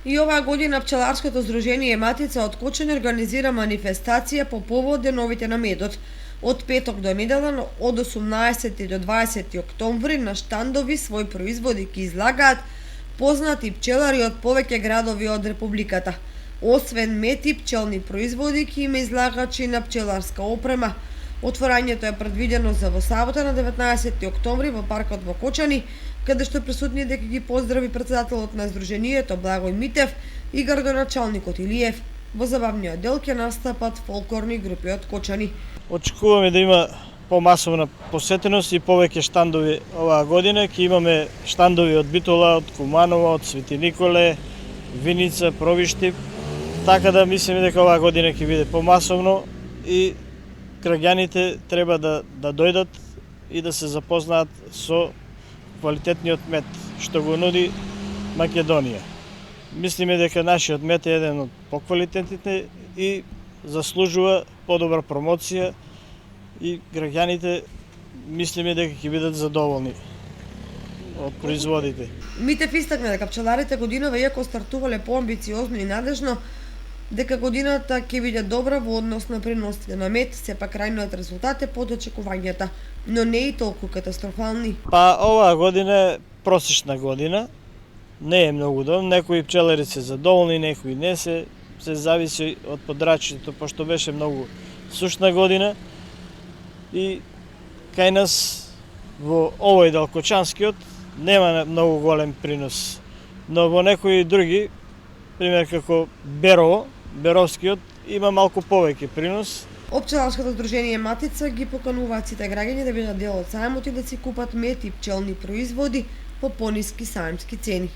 И оваа година пчеларското здружение Матица од Кочани организира манифестација по повод деновите на медот. Од петок до недела, од 18 до 20 октомври, на штандови своји производи ќе излагаат познати пчелари од повеќе градови од Републиката. Освен мед и пчелни производи, ќе има излагачи на пчеларска опрема. Отворањето е предвидено за во сабота на 19 октомври во паркот во Кочани, каде што присутни дека ги поздрави претседателот на Здруженијето Благој Митев и градоначалникот Илиев. Во забавниот дел ќе настапат фолклорни групи од Кочани. Очекуваме да има помасовна посетеност и повеќе штандови оваа година. Ќе имаме штандови од Битола, од Куманово, од Свети Николе, Виница, Провишти. Така да мислиме дека оваа година ќе биде помасовно и граѓаните треба да дојдат и да се запознаат со квалитетниот мед што го нуди Македонија. Мислиме дека нашиот мед е еден од поквалитетните и заслужува подобра промоција и граѓаните мислиме дека ќе бидат задоволни од производите. Митев истакна дека пчеларите годинава, иако стартувале поамбициозно и надежно, дека годината ќе биде добра во однос на приносите на мед, сепак крајниот резултат е под очекувањата, но не и толку катастрофални. Па оваа година е просечна година, не е многу добро, некои пчелари се задоволни, некои не се зависи од подрачјето, пошто беше многу сушна година и кај нас во овој дел Кочанскиот нема многу голем принос, но во некои други, пример како Берово, Беровскиот, има малку повеќе принос. Пчеларското здружение Матица ги покануваат сите граѓани да бидат дел од сајмот и да си купат мед и пчелни производи по пониски сајмски цени.